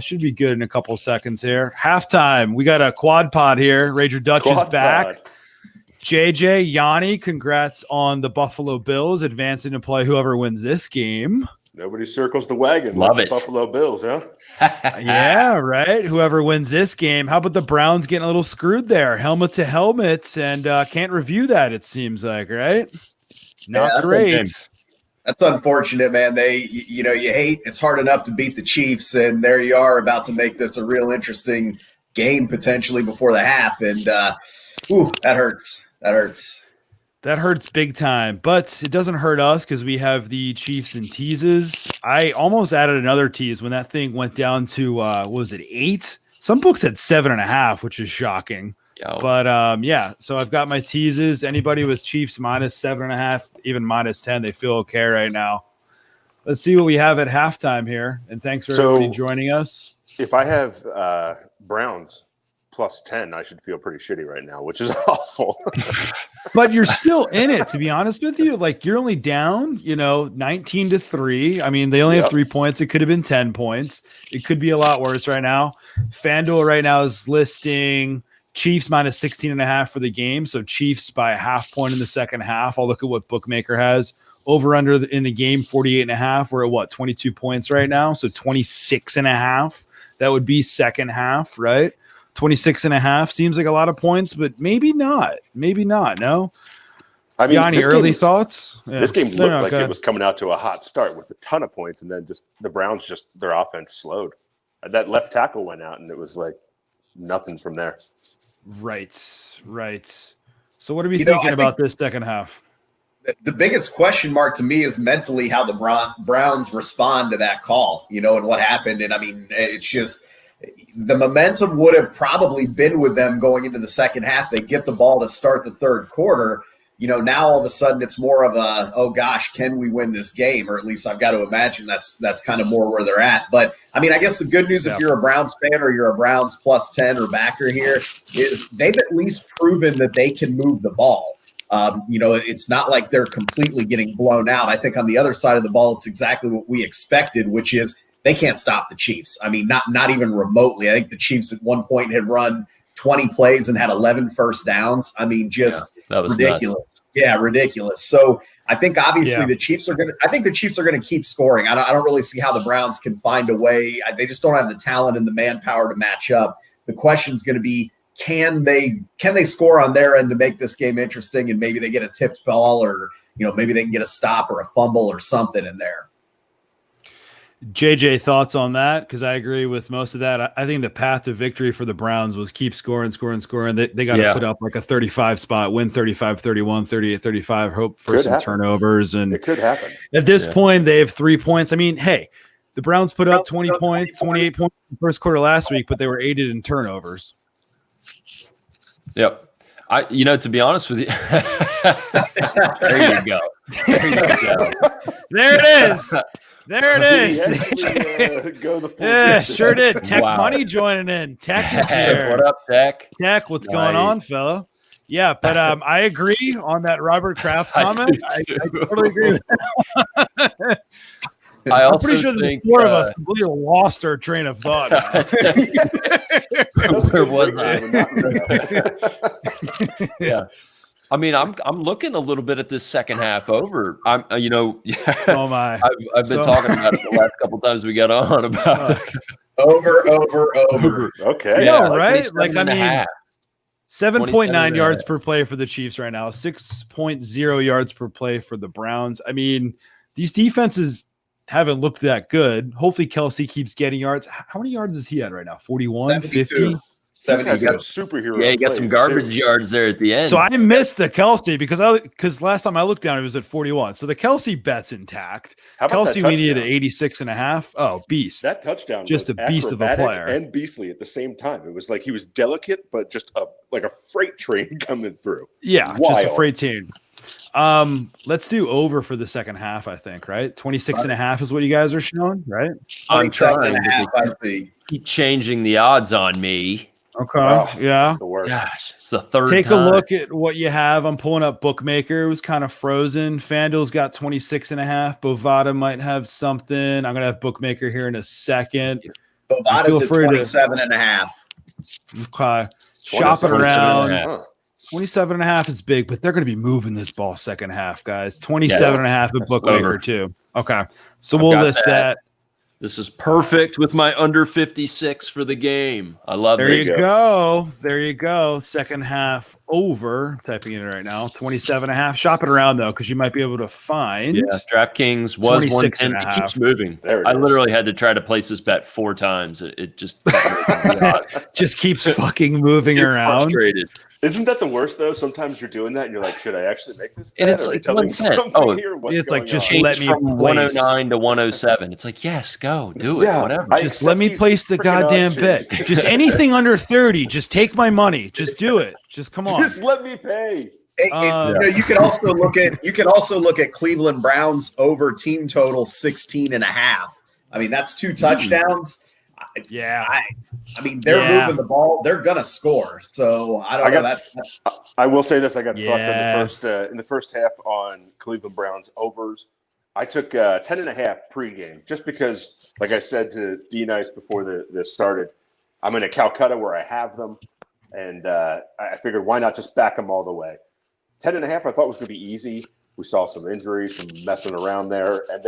Should be good in a couple seconds here. Halftime. We got a quad pod here. Rager Dutch is back. JJ, Yanni, congrats on the Buffalo Bills advancing to play whoever wins this game. Nobody circles the wagon. Love like it. The Buffalo Bills, huh? Yeah, right. Whoever wins this game. How about the Browns getting a little screwed there? Helmet to helmet, and can't review that, it seems like, right? Not great. That's unfortunate, man. You hate. It's hard enough to beat the Chiefs, and there you are about to make this a real interesting game potentially before the half, and that hurts. That hurts. That hurts big time, but it doesn't hurt us because we have the Chiefs and teases. I almost added another tease when that thing went down to, what was it, 8? Some books said 7.5, which is shocking. But yeah, so I've got my teases. Anybody with Chiefs minus 7.5, even minus 10, they feel okay right now. Let's see what we have at halftime here. And thanks for everybody joining us. If I have Browns plus 10, I should feel pretty shitty right now, which is awful. But you're still in it, to be honest with you. Like, you're only down, 19-3. I mean, they only have 3 points. It could have been 10 points. It could be a lot worse right now. FanDuel right now is listing Chiefs minus 16.5 for the game. So Chiefs by a half point in the second half. I'll look at what Bookmaker has. Over under in the game, 48.5. We're at what, 22 points right now? So 26.5. That would be second half, right? 26.5 seems like a lot of points, but maybe not. Maybe not. No. I mean, Yanni, early thoughts? Yeah. This game looked like it was coming out to a hot start with a ton of points, and then just the Browns, their offense slowed. That left tackle went out, and it was like nothing from there. Right. So what are we thinking about this second half? The biggest question mark to me is mentally how the Browns respond to that call, and what happened. And I mean, it's just the momentum would have probably been with them going into the second half. They get the ball to start the third quarter. Now all of a sudden it's more of a, oh gosh, can we win this game? Or at least I've got to imagine that's kind of more where they're at. But I mean, I guess the good news if you're a Browns fan or you're a Browns plus 10 or backer here is they've at least proven that they can move the ball. It's not like they're completely getting blown out. I think on the other side of the ball, it's exactly what we expected, which is they can't stop the Chiefs. I mean, not even remotely. I think the Chiefs at one point had run 20 plays and had 11 first downs. I mean, just ridiculous. Nuts. Yeah, ridiculous. So I think obviously the Chiefs are going to keep scoring. I don't really see how the Browns can find a way. They just don't have the talent and the manpower to match up. The question is going to be, can they score on their end to make this game interesting, and maybe they get a tipped ball, or maybe they can get a stop or a fumble or something in there. JJ, thoughts on that? Because I agree with most of that. I think the path to victory for the Browns was keep scoring. They got to put up like a 35 spot, win 35-31, 38-35, hope for some turnovers. And it could happen. At this point, they have 3 points. I mean, hey, the Browns put up 20 points, 28 points in the first quarter last week, but they were aided in turnovers. Yep. To be honest with you, there you go. There it is. There it is. Go the full distance. Sure did. Tech Money joining in. Tech is here. What up, Tech? Tech, what's going on, fella? Yeah, but I agree on that Robert Kraft comment. I totally agree with that. I'm pretty sure the four of us completely lost our train of thought. Where was I? Yeah. I mean, I'm looking a little bit at this second half over. Oh my! I've been talking about it the last couple of times we got on about over. Okay, yeah, right? Like I mean, 7.9 yards half. Per play for the Chiefs right now, 6.0 yards per play for the Browns. I mean, these defenses haven't looked that good. Hopefully, Kelsey keeps getting yards. How many yards is he at right now? 41, 50. 70. Superhero. Yeah, you got some garbage yards there at the end. So I missed the Kelsey because last time I looked down, it was at 41. So the Kelsey bet's intact. Kelsey we needed at 86.5. Oh, beast! That touchdown, just a beast of a player, and beastly at the same time. It was like he was delicate, but just like a freight train coming through. Yeah, just a freight train. Let's do over for the second half. I think 26.5 is what you guys are showing, right? I'm trying to keep changing the odds on me. Okay. Yeah. The worst. Gosh, it's the third Take time. a look at what you have. I'm pulling up Bookmaker. It was kind of frozen. FanDuel's got 26.5. Bovada might have something. I'm going to have Bookmaker here in a second. Bovada's feel at free to- 27.5. Okay. Shop it 27 and a around. half. Huh. 27.5 is big, but they're going to be moving this ball second half, guys. 27.5 at bookmaker over. too. Okay. So I've we'll got list that. This is perfect with my under 56 for the game. I love There it. you go. There you go. Second half over. Typing in right now. 27.5. Shop it around though, because you might be able to find. Yeah, DraftKings was 26 110. and a It half. keeps moving. There it I is. literally had to try to place this bet 4 times. It just kept making me Just keeps fucking moving around. frustrated. Isn't that the worst though? Sometimes you're doing that and you're like, should I actually make this? And bet? it's Are they like telling 1 me cent. something Oh, here? What's it's like going just on? let Change me from place. 109 to 107. It's like, yes, go do it. Yeah, Whatever. I Just accept let me these place the freaking goddamn options. bet. Just anything under 30. Just take my money. Just do it. Just come on. Just let me pay. You can also look at Cleveland Browns over team total 16.5. I mean, that's 2 touchdowns. Yeah. I mean, they're Yeah. moving the ball. They're gonna score. So I don't I know. got- That's I will say this: I got fucked Yeah. in the first half on Cleveland Browns overs. I took 10.5 pregame just because, like I said to D Nice before this started, I'm in a Calcutta where I have them, and I figured why not just back them all the way. 10.5 I thought was going to be easy. We saw some injuries, some messing around there, and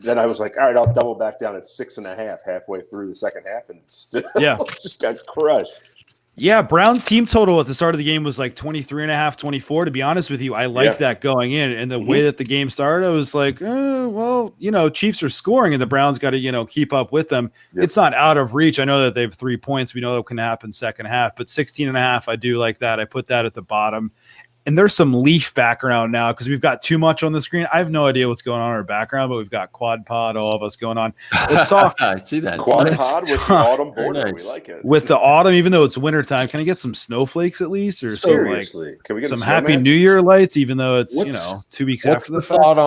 then I was like, all right, I'll double back down at 6.5 halfway through the second half, and still Yeah. just got crushed. Yeah, Brown's team total at the start of the game was like 23.5, 24. To be honest with you, I like Yeah. that going in. And the way that the game started, I was like, well, Chiefs are scoring and the Browns got to, keep up with them. Yep. It's not out of reach. I know that they have 3 points. We know that can happen second half, but 16.5, I do like that. I put that at the bottom. And there's some Leaf background now because we've got too much on the screen. I have no idea what's going on in our background, but we've got quad pod, all of us going on. Let's talk I see that. Quad Let's pod with the talk. autumn border. Very nice. We like it. with the autumn, even though it's wintertime. Can I get some snowflakes at least, or some like Seriously, can we get some a Happy snowman? New Year lights, even though it's What's- 2 weeks What's after the the fact? thought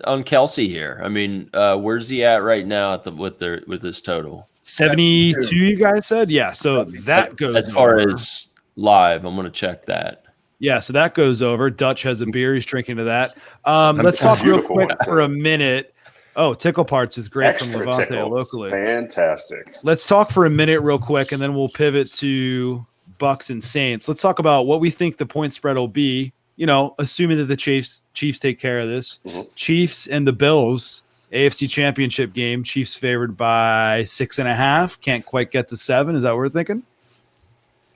on Kelsey here? I mean, where's he at right now with this total? 72, you guys said, yeah. So that goes As far over. as live, I'm going to check that. Yeah, so that goes over. Dutch has a beer. He's drinking to that. Let's talk real Beautiful quick one, for a minute. Oh, Tickle Parts is great from Extra Levante tickle. locally. Fantastic. Let's talk for a minute real quick, and then we'll pivot to Bucks and Saints. Let's talk about what we think the point spread will be, assuming that the Chiefs take care of this. Mhm. Chiefs and the Bills, AFC Championship game. Chiefs favored by 6.5. Can't quite get to 7. Is that what we're thinking?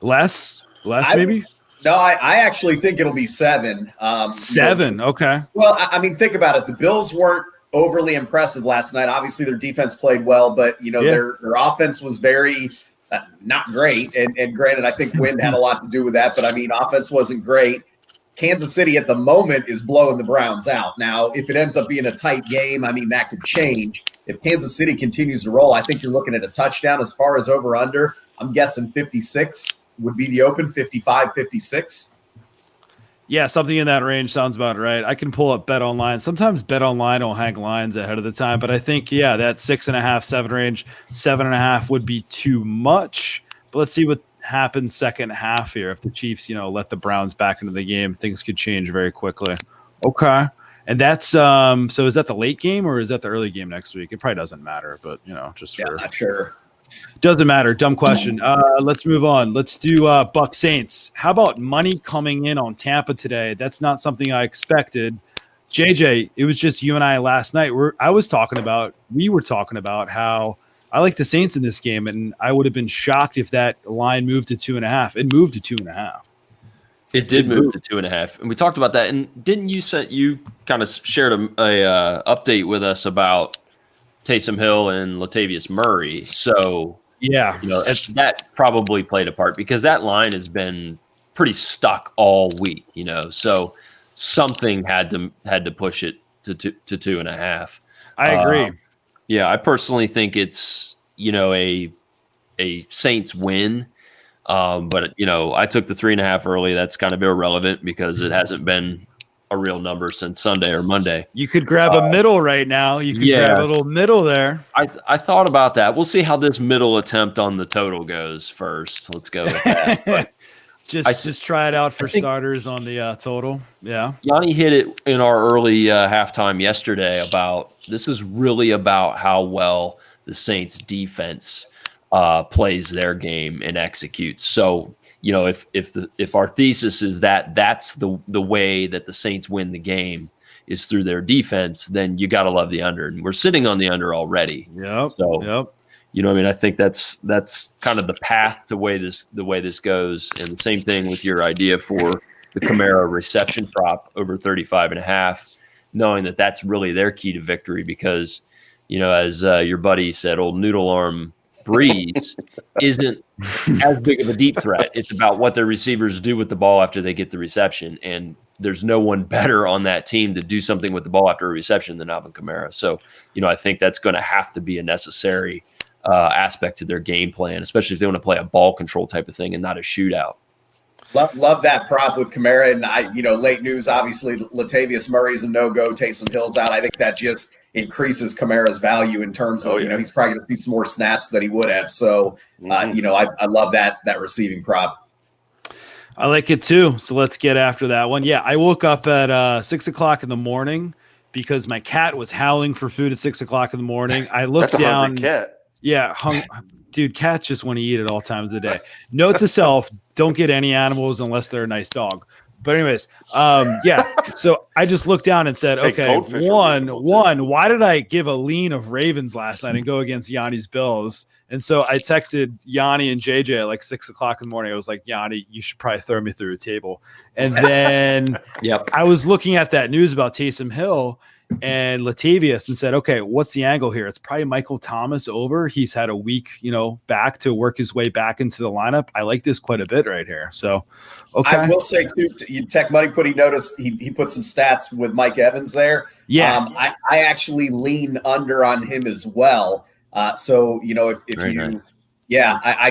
Less maybe? no. I actually think it'll be 7. 7. Okay. Well, I mean, think about it. The Bills weren't overly impressive last night. Obviously, their defense played well, but their offense was very not great. And granted, I think wind had a lot to do with that. But I mean, offense wasn't great. Kansas City at the moment is blowing the Browns out. Now, if it ends up being a tight game, I mean, that could change. If Kansas City continues to roll, I think you're looking at a touchdown. As far as over under, I'm guessing 56 would be the open, 55, 56. Yeah, something in that range sounds about right. I can pull up Bet Online. Sometimes Bet Online will hang lines ahead of the time, but I think, that 6.5, 7 range, 7.5 would be too much. But let's see what happens second half here. If the Chiefs, let the Browns back into the game, things could change very quickly. Okay. And that's so is that the late game or is that the early game next week? It probably doesn't matter, but just Yeah, for not sure. doesn't matter. Dumb question. Let's move on. Let's do Buck Saints. How about money coming in on Tampa today? That's not something I expected. JJ, it was just you and I last night. We were talking about how I like the Saints in this game, and I would have been shocked if that line moved to 2.5. It moved to 2.5. It did move to 2.5, and we talked about that. And didn't you kind of shared a update with us about Taysom Hill and Latavius Murray? So Yeah, that probably played a part because that line has been pretty stuck all week. So something had to push it to 2.5. I agree. Yeah, I personally think it's a Saints win. But I took the 3.5 early. That's kind of irrelevant because it hasn't been a real number since Sunday or Monday. You could grab a middle right now. You could grab a little middle there. I thought about that. We'll see how this middle attempt on the total goes first. Let's go with that. But just try it out for think- starters on the total. Yeah. Yanni hit it in our early halftime yesterday about this is really about how well the Saints defense plays their game and executes. So, you know, if our thesis is that that's the way that the Saints win the game is through their defense, then you got to love the under. And we're sitting on the under already. Yep. So, yep. you know, I mean, I think that's kind of the path to the way this goes. And the same thing with your idea for the Kamara reception prop over 35.5, knowing that that's really their key to victory because, you know, as your buddy said, old noodle arm Breeze isn't as big of a deep threat. It's about what their receivers do with the ball after they get the reception. And there's no one better on that team to do something with the ball after a reception than Alvin Kamara. So, you know, I think that's going to have to be a necessary aspect to their game plan, especially if they want to play a ball control type of thing and not a shootout. Love that prop with Kamara. And late news, obviously Latavius Murray's a no-go, Taysom Hill's out. I think that just increases Kamara's value in terms of, he's probably going to see some more snaps that he would have. So, I love that receiving prop. I like it too. So let's get after that one. Yeah, I woke up at 6:00 in the morning because my cat was howling for food at 6:00 in the morning. I looked That's a down. hungry cat. Yeah, dude, cats just want to eat at all times of the day. Note to self: don't get any animals unless they're a nice dog. But anyways, yeah. So I just looked down and said, Hey, okay, goldfish are one. reasonable, Why did I give a lean of Ravens last night and go against Yanni's Bills? And so I texted Yanni and JJ at like 6:00 in the morning. I was like, Yanni, you should probably throw me through a table. And then I was looking at that news about Taysom Hill and Latavius and said, okay, what's the angle here? It's probably Michael Thomas over. He's had a week, back to work his way back into the lineup. I like this quite a bit right here. So, okay. I will say too, Tech Money he noticed he put some stats with Mike Evans there. Yeah. I actually lean under on him as well. So, I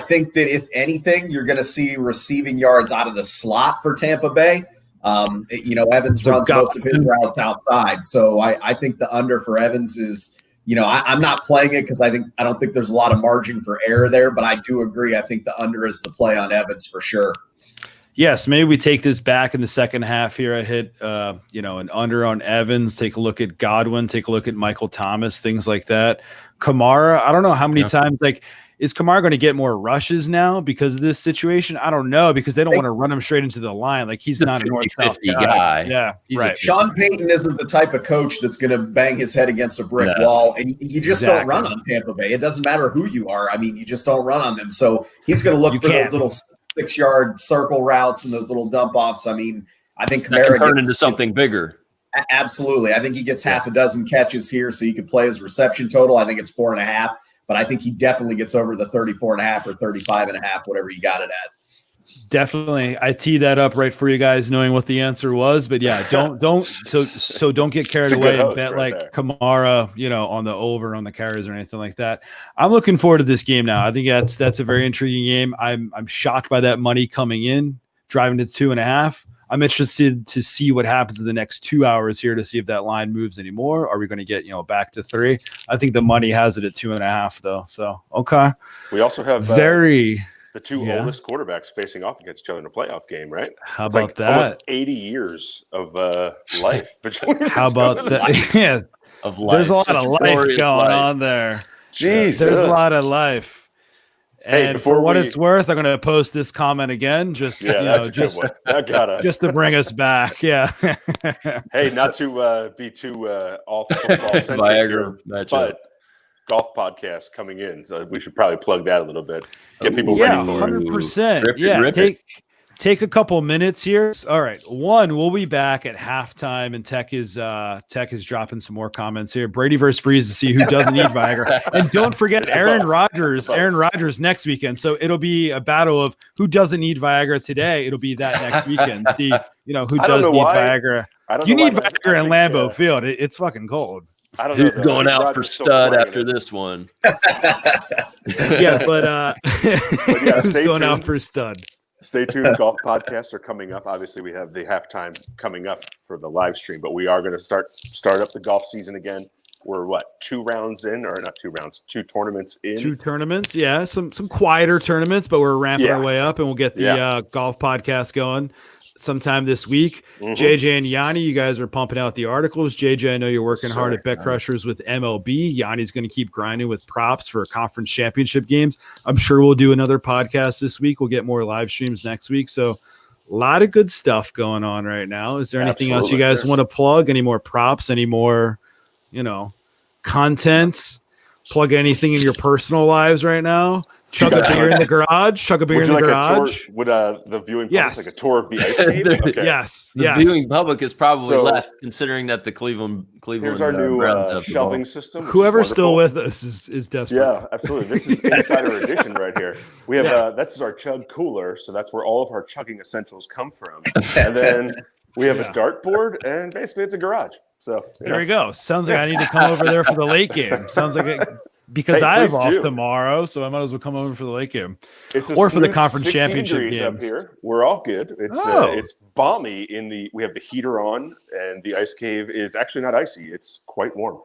think that if anything, you're going to see receiving yards out of the slot for Tampa Bay. Evans runs most of his routes outside. So I think the under for Evans is, I'm not playing it because I don't think there's a lot of margin for error there, but I do agree. I think the under is the play on Evans for sure. Yes, maybe we take this back in the second half here. I hit, an under on Evans. Take a look at Godwin. Take a look at Michael Thomas. Things like that. Kamara. I don't know how many times. Is Kamara going to get more rushes now because of this situation? I don't know because they don't want to run him straight into the line. Like he's not a north-south guy. Yeah, he's right. Sean Payton isn't the type of coach that's going to bang his head against a brick wall, and you just don't run on Tampa Bay. It doesn't matter who you are. I mean, you just don't run on them. So he's going to look for those little 6-yard circle routes and those little dump offs. I mean, I think Kamara can turn into something bigger. Absolutely. I think he gets half a dozen catches here, so you could play his reception total. I think it's 4.5, but I think he definitely gets over the 34.5 or 35.5, whatever you got it at. Definitely. I teed that up right for you guys knowing what the answer was, but yeah, don't get carried away and bet like there. Kamara, on the over on the carries or anything like that. I'm looking forward to this game now. I think that's a very intriguing game. I'm shocked by that money coming in, driving to 2.5. I'm interested to see what happens in the next 2 hours here to see if that line moves anymore. Are we going to get, back to 3? I think the money has it at 2.5 though. So, okay. We also have the two oldest quarterbacks facing off against each other in a playoff game, right? How about that? Almost 80 years of life between. How about that? Yeah, of life. There's a lot of life going on there. Jeez, there's a lot of life. And for what it's worth, I'm going to post this comment again, just that's a good one. That got us. Just to bring us back. Yeah. Hey, not to be too off football centric here, but golf podcast coming in, so we should probably plug that a little bit. Get people ready for it. 100%. Yeah, take a couple minutes here. All right, we'll be back at halftime, and Tech is dropping some more comments here. Brady versus Breeze to see who doesn't need Viagra, and don't forget Aaron Rodgers next weekend. So it'll be a battle of who doesn't need Viagra today. It'll be that next weekend. See, who does need Viagra. You need Viagra in Lambeau Field. It's fucking cold. I don't know. Who's going out for stud after this one? Yeah, but who's going out for stud? Stay tuned. Golf podcasts are coming up. Obviously, we have the halftime coming up for the live stream, but we are going to start up the golf season again. We're 2 rounds in, or not 2 rounds, 2 tournaments in. 2 tournaments, yeah. Some quieter tournaments, but we're ramping our way up, and we'll get the golf podcast going. sometime this week. JJ and Yanni, you guys are pumping out the articles. JJ, I know you're working hard at Bet Crushers with MLB. Yanni's going to keep grinding with props for conference championship games. I'm sure we'll do another podcast this week. We'll get more live streams next week. So a lot of good stuff going on right now. Is there anything else you guys want to plug? Any more props? Any more, content? Plug anything in your personal lives right now? Chug a beer in the garage. Chug a beer in the garage. Would the viewing public like a tour of the ice cave? Okay. Yes. The viewing public is probably left, considering that the Cleveland. Here's our new shelving system. Whoever's still with us is desperate. Yeah, absolutely. This is Insider Edition right here. We have this is our chug cooler, so that's where all of our chugging essentials come from. And then we have a dartboard, and basically it's a garage. So there we go. Sounds like I need to come over there for the late game. Sounds like it. Because I have off tomorrow, so I might as well come over for the late game, or for the conference championship games. Up here, we're all good. It's balmy we have the heater on, and the ice cave is actually not icy. It's quite warm.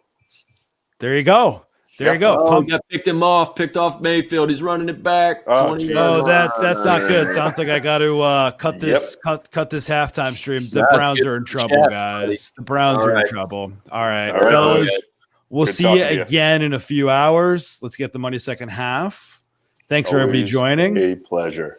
There you go. There you go. Oh, picked off Mayfield. He's running it back. That's not good. Sounds like I got to cut this halftime stream. The Browns are in trouble, guys. The Browns are in trouble. All right, fellas. We'll see you again in a few hours. Let's get the money second half. Thanks for everybody joining. A pleasure.